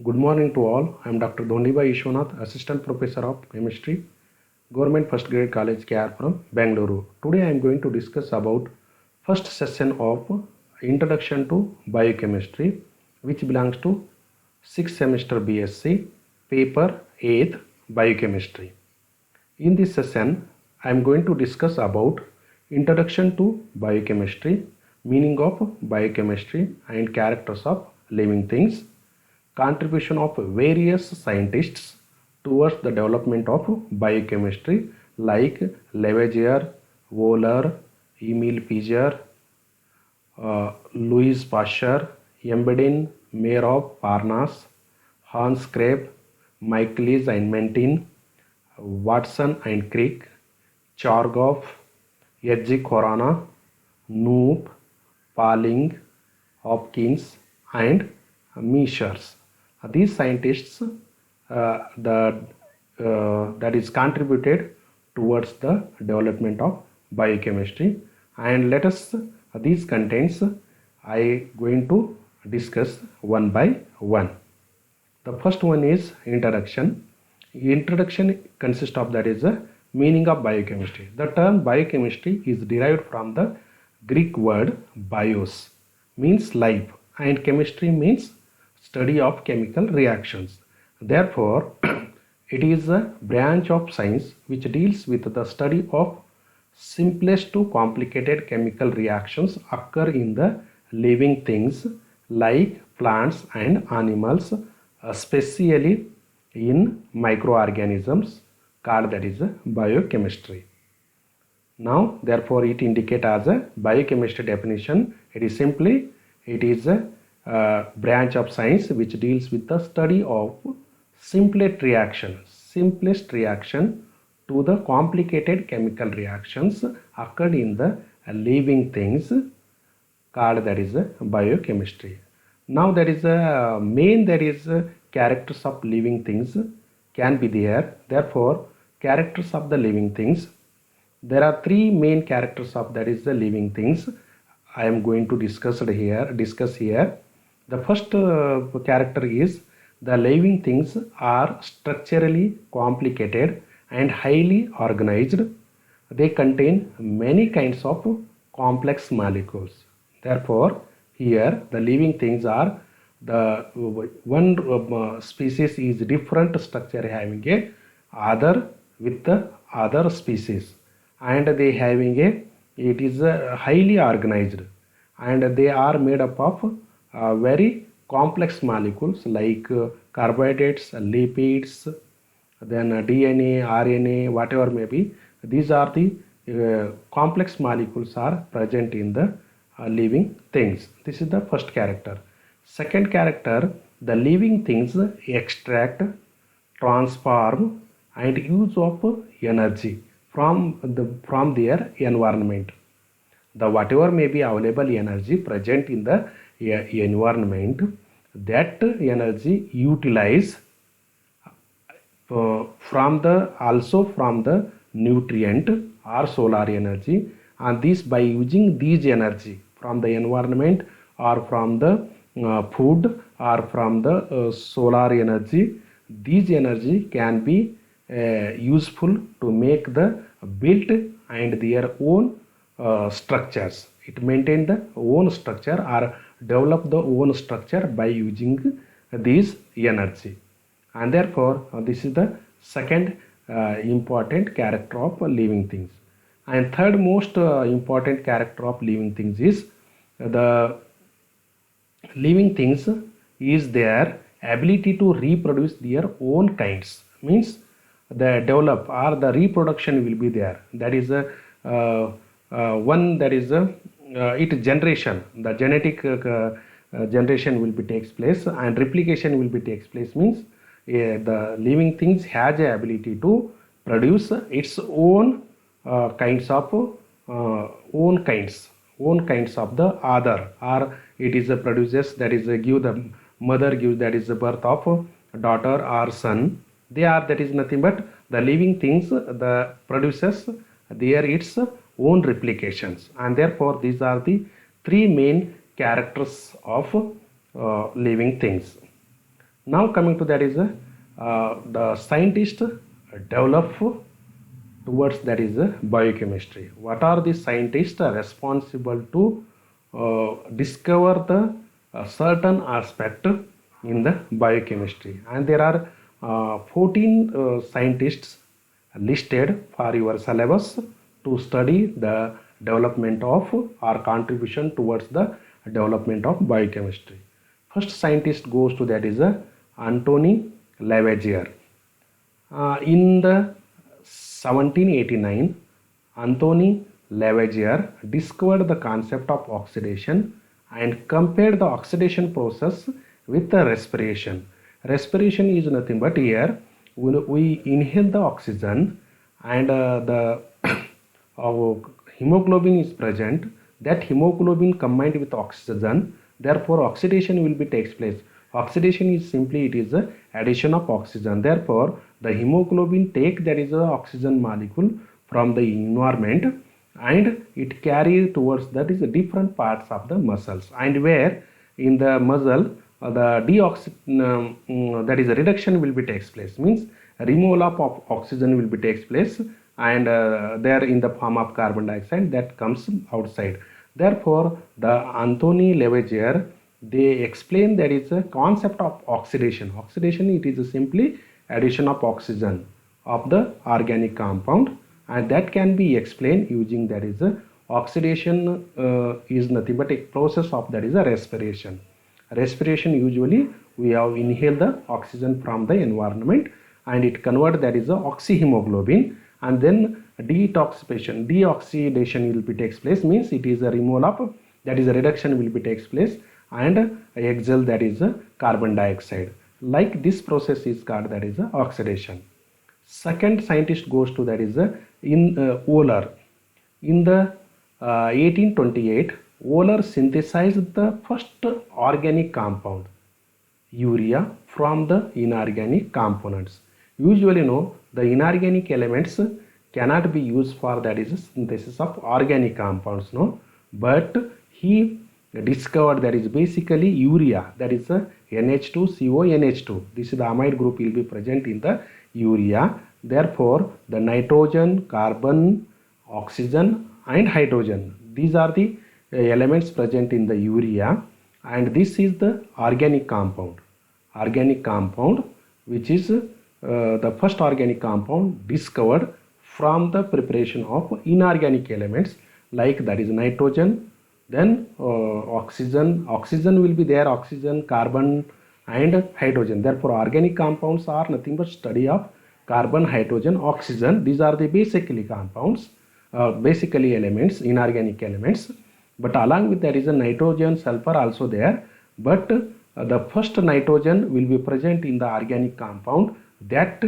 Good morning to all. I am Dr. Dhoniba Ishwanath, Assistant Professor of Chemistry, Government First Grade College, KR from Bangalore. Today I am going to discuss about first session of Introduction to Biochemistry, which belongs to 6th semester BSc, paper 8th Biochemistry. In this session, I am going to discuss about Introduction to Biochemistry, meaning of biochemistry and characters of living things, contribution of various scientists towards the development of biochemistry like Lavoisier, Wohler, Emil Pischer, Louis Pasteur, Embedin, Mayor of Parnasse, Hans Krebs, Michaelis and Mentin, Watson and Crick, Chargaff, H.G. Khorana, Knoop, Pauling, Hopkins, and Michels. These scientists that is contributed towards the development of biochemistry, and let us these contents I going to discuss one by one. The first one is introduction. Introduction consists of that is the meaning of biochemistry. The term biochemistry is derived from the Greek word bios, means life, and chemistry means study of chemical reactions. Therefore, it is a branch of science which deals with the study of simplest to complicated chemical reactions occur in the living things like plants and animals, especially in microorganisms called that is biochemistry. Now, therefore, it indicates as a biochemistry definition. It is a branch of science which deals with the study of simplest reaction to the complicated chemical reactions occurred in the living things called that is biochemistry. Now there is a characters of living things can be there. Therefore, characters of the living things. There are three main characters of that is the living things. I am going to discuss here. The first character is the living things are structurally complicated and highly organized. They contain many kinds of complex molecules. Therefore, here the living things are the one species is different structure having a other with the other species, and they having it is highly organized, and they are made up of very complex molecules like carbohydrates, lipids, then DNA, RNA, whatever may be. These are the complex molecules are present in the living things. This is the first character. Second character, the living things extract, transform, and use of energy from their environment. The whatever may be available energy present in the environment, that energy utilize from the nutrient or solar energy, and this by using these energy from the environment or from the food or from the solar energy, these energy can be useful to make the built and their own structures. It maintain the own structure or develop the own structure by using this energy, and therefore this is the second important character of living things. And third most important character of living things is the living things is their ability to reproduce their own kinds, means the develop or the reproduction will be there. That is a one that is a it generation, the genetic generation will be takes place and replication will be takes place, means the living things has a ability to produce its own kinds of own kinds of the other, or it is a produces that is a give the mother gives that is the birth of daughter or son. They are that is nothing but the living things the produces there its own replications, and therefore these are the three main characters of living things. Now coming to that is the scientist develop towards that is biochemistry. What are the scientists are responsible to discover the certain aspect in the biochemistry, and there are 14 scientists listed for your syllabus to study the development of or contribution towards the development of biochemistry. First scientist goes to that is Anthony Lavoisier. In the 1789, Anthony Lavoisier discovered the concept of oxidation and compared the oxidation process with the respiration. Respiration is nothing but here we inhale the oxygen and the hemoglobin is present. That hemoglobin combined with oxygen, therefore oxidation will be takes place. Oxidation is simply it is the addition of oxygen. Therefore the hemoglobin take that is a oxygen molecule from the environment and it carry towards that is the different parts of the muscles, and where in the muscle the that is a reduction will be takes place, means removal of oxygen will be takes place, and there in the form of carbon dioxide that comes outside. Therefore the Anthony Lavoisier they explain that is a concept of oxidation. Oxidation it is simply addition of oxygen of the organic compound, and that can be explained using that is a oxidation is nothing but a process of that is a respiration. Respiration usually we have inhale the oxygen from the environment and it convert that is a oxyhemoglobin, and then deoxidation will be takes place, means it is a removal of that is a reduction will be takes place and exhale that is a carbon dioxide. Like this process is called that is a oxidation. Second scientist goes to that is Wohler. In the 1828, Wohler synthesized the first organic compound, urea, from the inorganic components. Usually the inorganic elements cannot be used for that is synthesis of organic compounds, but he discovered that is basically urea, that is a NH2CONH2. This is the amide group will be present in the urea. Therefore the nitrogen, carbon, oxygen and hydrogen, these are the elements present in the urea, and this is the organic compound which is the first organic compound discovered from the preparation of inorganic elements like that is nitrogen, then oxygen will be there, oxygen, carbon and hydrogen. Therefore organic compounds are nothing but study of carbon, hydrogen, oxygen. These are the basically compounds, basically elements, inorganic elements. But along with that is a nitrogen, sulfur also there, but the first nitrogen will be present in the organic compound that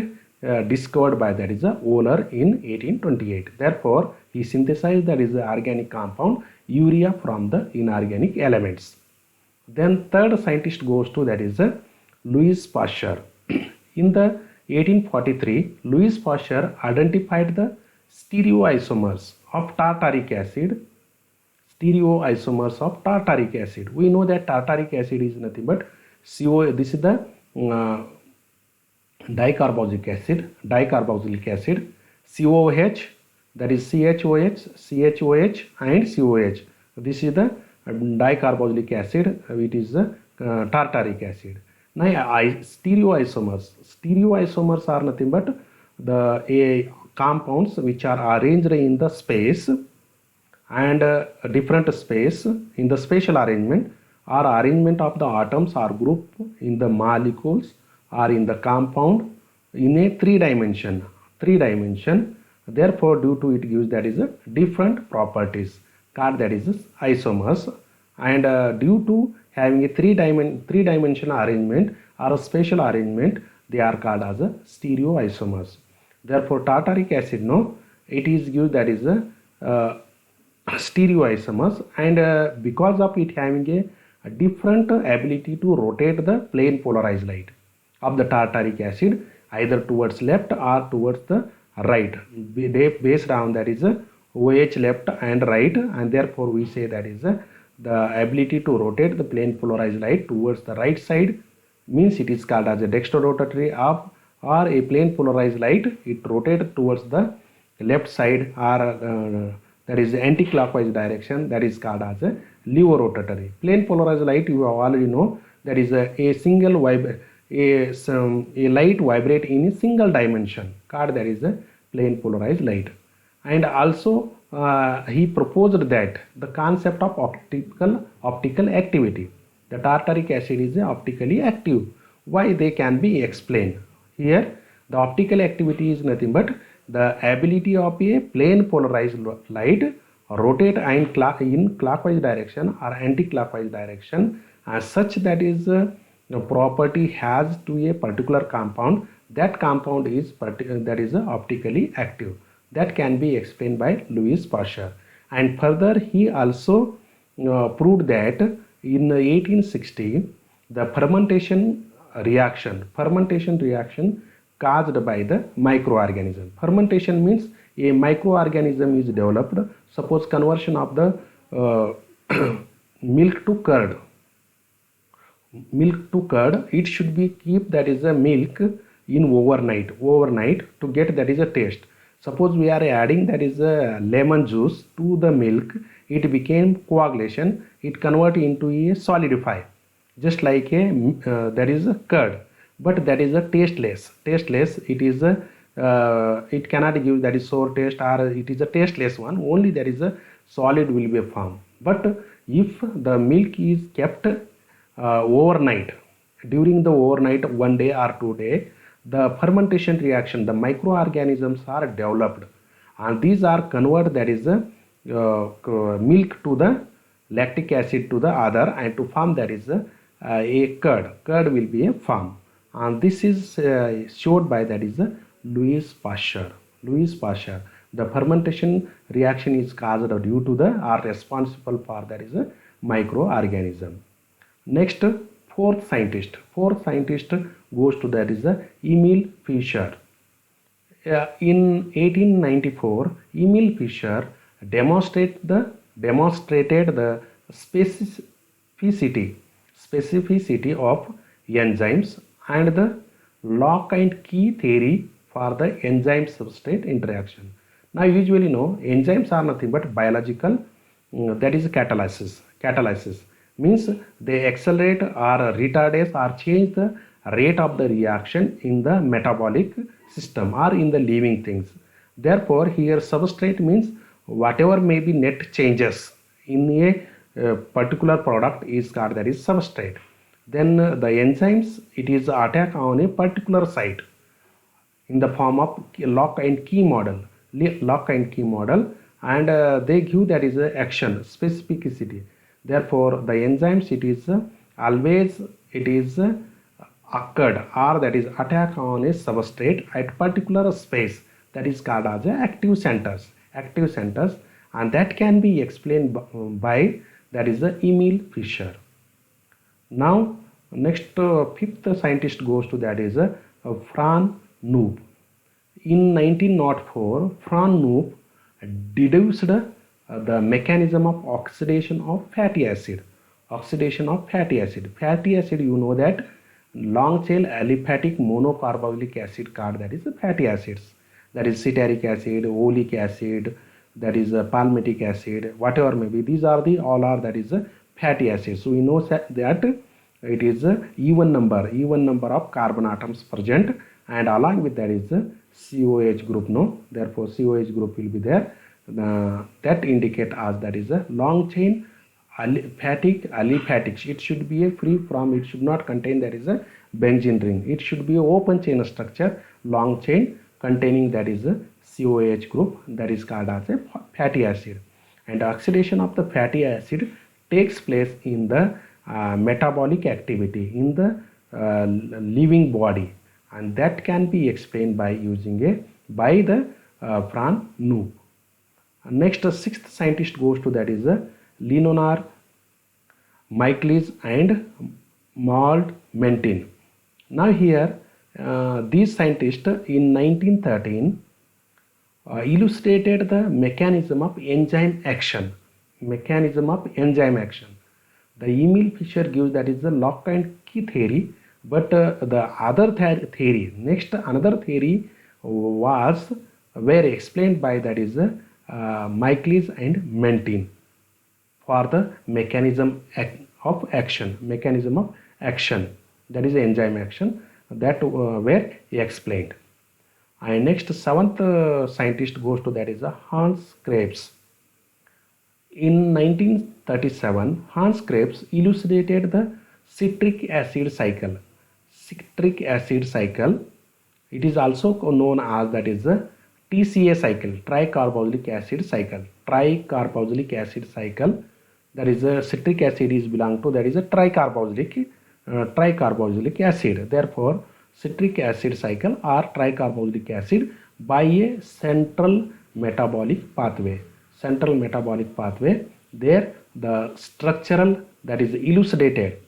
discovered by that is a Wohler in 1828. Therefore he synthesized that is the organic compound urea from the inorganic elements. Then third scientist goes to that is Louis Pasteur. In the 1843, Louis Pasteur identified the stereoisomers of tartaric acid. We know that tartaric acid is nothing but CO. This is the dicarboxylic acid, COOH, that is CHOH and COH. This is the dicarboxylic acid, it is the tartaric acid. Now stereoisomers are nothing but the compounds which are arranged in the space and different space in the spatial arrangement or arrangement of the atoms or group in the molecules or in the compound in a three dimension. Therefore due to it gives that is a different properties called that is isomers, and due to having a three dimensional arrangement or a spatial arrangement, they are called as a stereoisomers. Therefore tartaric acid it is used that is a stereoisomers, and because of it having a different ability to rotate the plane polarized light of the tartaric acid either towards left or towards the right, based on that is OH left and right, and therefore we say that is the ability to rotate the plane polarized light towards the right side means it is called as a dextrorotatory or a plane polarized light. It rotates towards the left side or that is anti-clockwise direction, that is called as a levorotatory. Plane polarized light, you already know, that is a single a light vibrate in a single dimension called that is a plane polarized light. And also he proposed that the concept of optical activity. The tartaric acid is optically active. Why they can be explained. Here the optical activity is nothing but the ability of a plane polarized light rotate in clockwise direction or anti-clockwise direction as such that is property has to a particular compound. That compound is that is optically active. That can be explained by Louis Pasteur. And further he also proved that in 1860 the fermentation reaction caused by the microorganism. Fermentation means a microorganism is developed. Suppose conversion of the milk to curd. It should be keep that is a milk in overnight to get that is a taste. Suppose we are adding that is a lemon juice to the milk, it became coagulation, it convert into a solidify, just like a that is a curd, but that is a tasteless. It is a it cannot give that is sour taste, or it is a tasteless one. Only there is a solid will be formed. But if the milk is kept overnight, during the overnight 1 day or 2 day, the fermentation reaction, the microorganisms are developed, and these are convert that is milk to the lactic acid to the other, and to form that is a curd will be a form. And this is showed by that is Louis Pasteur. The fermentation reaction is caused due to the or responsible for that is a microorganism. Next, fourth scientist goes to that is Emil Fischer. In 1894, Emil Fischer demonstrated the specificity of enzymes and the lock and key theory for the enzyme substrate interaction. Now usually know enzymes are nothing but biological that is catalysis means they accelerate or retardate or change the rate of the reaction in the metabolic system or in the living things. Therefore here substrate means whatever may be net changes in a particular product is called that is substrate. Then the enzymes, it is attack on a particular site in the form of lock and key model, and they give that is a action specificity. Therefore the enzymes, it is always it is occurred or that is attack on a substrate at particular space, that is called as active centers, and that can be explained by that is Emil Fischer. Now next fifth scientist goes to that is Franz Knupp. In 1904, Franz Knupp deduced the mechanism of oxidation of fatty acid. Fatty acid, you know that long chain aliphatic monocarboxylic acid called that is fatty acids. That is citric acid, oleic acid, that is palmitic acid, whatever may be. These are the all are that is fatty acids. So we know that it is a even number of carbon atoms present, and along with that is a COH group. No, therefore COH group will be there. That indicate as that is a long chain aliphatic. It should be a free from, it should not contain that is a benzene ring. It should be a open chain structure, long chain containing that is a COH group, that is called as a fatty acid. And oxidation of the fatty acid takes place in the metabolic activity in the living body, and that can be explained by using by the Franz Knupp. Next, sixth scientist goes to that is Leonard Michaelis and Maud Mentin. Now here these scientists in 1913 illustrated the mechanism of enzyme action. The Emil Fischer gives that is the lock and key theory But the other theory, next another theory was were explained by, that is Michaelis and Mentin, for the mechanism of action, that is enzyme action, that were explained. And next seventh scientist goes to, that is Hans Krebs. In 1937, Hans Krebs elucidated the citric acid cycle. Citric acid cycle, it is also known as, that is the TCA cycle, tricarboxylic acid cycle. Tricarboxylic acid cycle, that is a citric acid is belong to, that is a tricarboxylic acid. Therefore, citric acid cycle or tricarboxylic acid by a central metabolic pathway. Central metabolic pathway, there the structural, that is elucidated,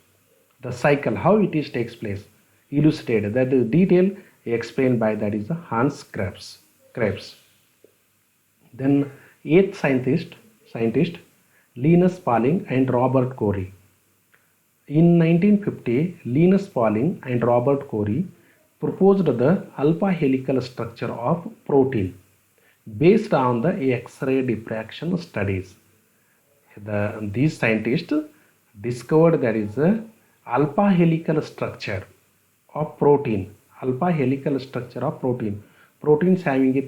the cycle, how it is takes place, elucidated, that is detail explained by, that is Hans Krebs. Then eighth scientist Linus Pauling and Robert Corey. In 1950, Linus Pauling and Robert Corey proposed the alpha helical structure of protein based on the X-ray diffraction studies. These scientists discovered there is a alpha helical structure of protein. Alpha helical structure of protein. Proteins having a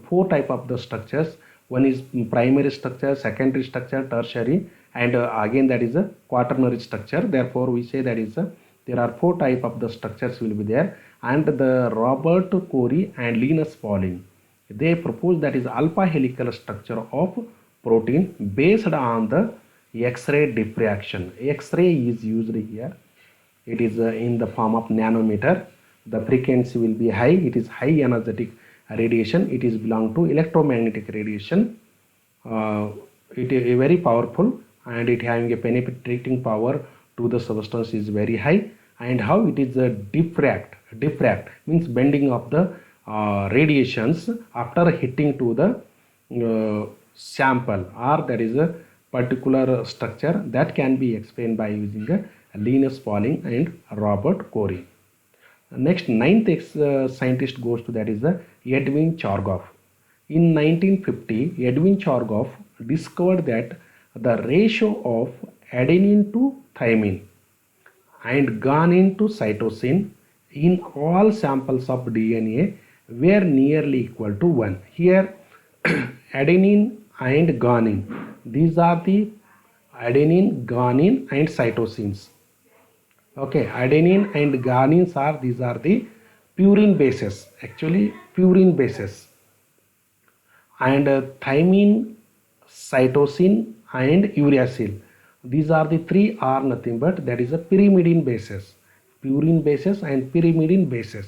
four type of the structures. One is primary structure, secondary structure, tertiary, and again that is a quaternary structure. Therefore, we say that is there are four type of the structures will be there. And the Robert Corey and Linus Pauling, they propose that is alpha helical structure of protein based on the X-ray diffraction. X-ray is used here. It is in the form of nanometer. The frequency will be high. It is high energetic radiation. It is belong to electromagnetic radiation. It is very powerful, and it having a penetrating power to the substance is very high. And how it is diffract means bending of the radiations after hitting to the sample, or there is a particular structure that can be explained by using Linus Pauling and Robert Corey. Next, ninth scientist goes to, that is Edwin Chargaff. In 1950, Edwin Chargaff discovered that the ratio of adenine to thymine and guanine to cytosine in all samples of DNA were nearly equal to 1. Here adenine and guanine, these are the adenine, guanine and cytosines. Okay, adenine and guanines are, these are the purine bases, actually purine bases. And thymine, cytosine and uracil, these are the three are nothing but, that is a pyrimidine bases, purine bases and pyrimidine bases.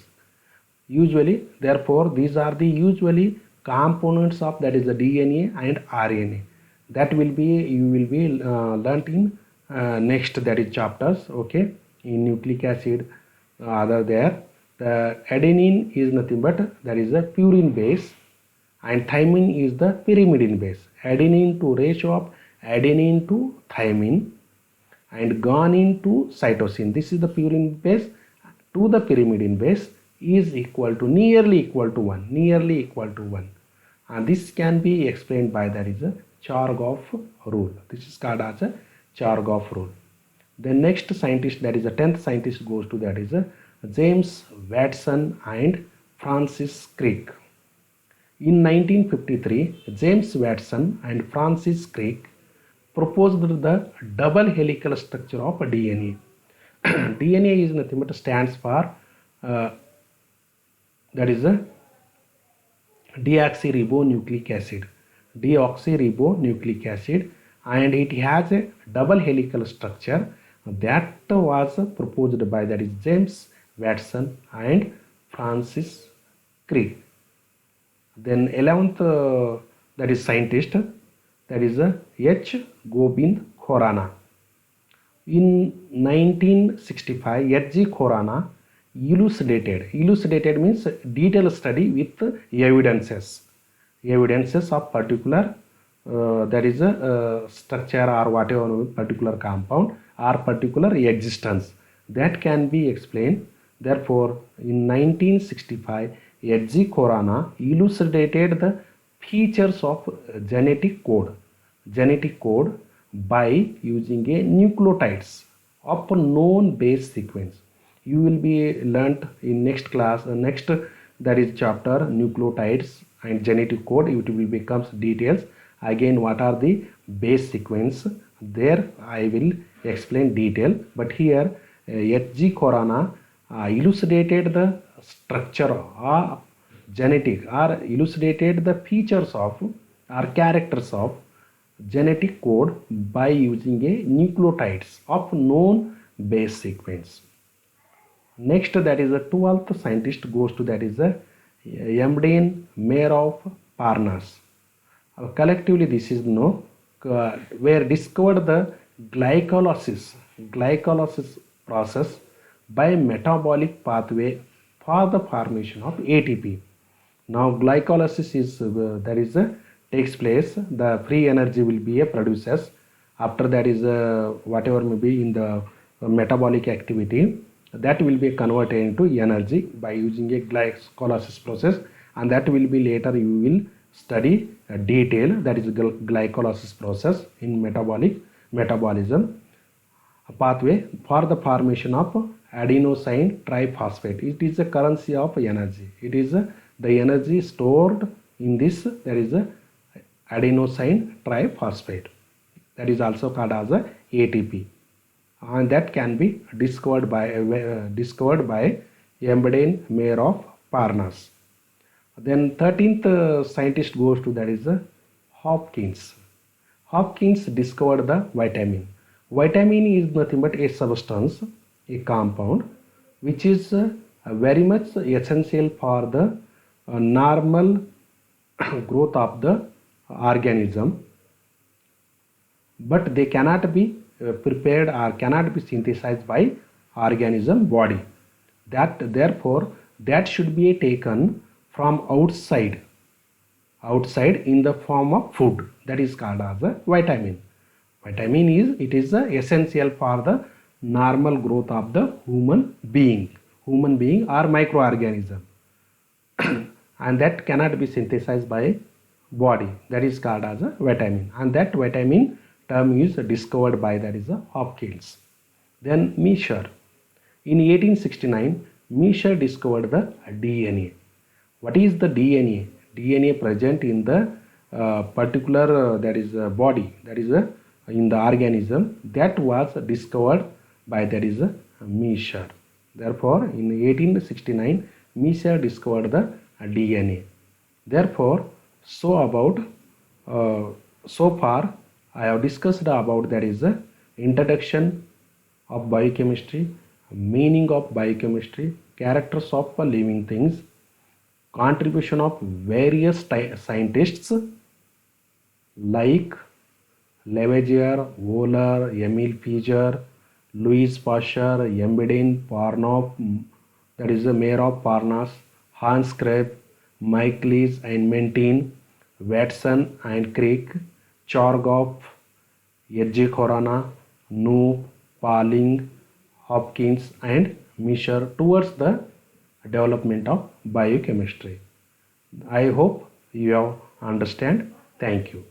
Usually, therefore, these are the usually components of, that is the DNA and RNA. That will be, you will be learnt in next, that is chapters. Okay, in nucleic acid, other there, the adenine is nothing but, that is a purine base, and thymine is the pyrimidine base. Adenine to ratio of adenine to thymine and guanine to cytosine, this is the purine base to the pyrimidine base, is equal to, nearly equal to 1, and this can be explained by, that is a Chargaff rule. This is called as a Chargaff rule. The next scientist, that is the 10th scientist goes to, that is James Watson and Francis Crick. In 1953, James Watson and Francis Crick proposed the double helical structure of DNA. DNA is nothing but stands for that is a deoxyribonucleic acid. Deoxyribonucleic acid, and it has a double helical structure that was proposed by, that is James Watson and Francis Crick. Then 11th that is scientist, that is H. Gobind Khorana. In 1965, H.G. Khorana elucidated means detailed study with evidences of particular there is a structure or whatever particular compound or particular existence. that can be explained. Therefore, in 1965, H.G. Khorana elucidated the features of genetic code by using a nucleotides of a known base sequence. You will be learnt in next class, next that is chapter nucleotides and genetic code. It will becomes details. Again, what are the base sequence? There I will explain detail. But here H.G. Khorana elucidated the structure or genetic or elucidated the features of or characters of genetic code by using a nucleotides of known base sequence. Next, that is the 12th scientist goes to, that is the Emden Mayer of Parnas. Collectively, this is known where discovered the glycolysis process by metabolic pathway for the formation of ATP. Now glycolysis is takes place. The free energy will be produces. After that is whatever may be in the metabolic activity, that will be converted into energy by using a glycolysis process, and that will be later you will study detail, that is glycolysis process in metabolism pathway for the formation of adenosine triphosphate. It is a currency of energy. It is the energy stored in this, there is a adenosine triphosphate, that is also called as a ATP, and that can be discovered by Emden Mayer of Parnas. Then 13th scientist goes to, that is Hopkins. Hopkins discovered the vitamin. Vitamin is nothing but a substance, a compound, which is very much essential for the normal growth of the organism, but they cannot be prepared or cannot be synthesized by organism body. That therefore that should be taken from outside in the form of food, that is called as a vitamin. Vitamin is essential for the normal growth of the human being or microorganism and that cannot be synthesized by body, that is called as a vitamin, and that vitamin term is discovered by, that is a Hopkins. Then Miescher. In 1869, Miescher discovered the DNA. What is the DNA? DNA present in the particular that is body, that is in the organism, that was discovered by, that is Miescher. Therefore, in 1869, Miescher discovered the DNA. Therefore, so far I have discussed about, that is introduction of biochemistry, meaning of biochemistry, characters of living things, contribution of various scientists like Lavoisier, Wohler, Emil Fischer, Louis Pasteur, Emden, Parnov, that is the Mayer of Parnas, Hans Krebs, Michaelis and Mentine, Watson and Crick, Chargaff, H.G. Khorana, Knoop, Pauling, Hopkins and Miescher towards the development of biochemistry. I hope you have understand. Thank you.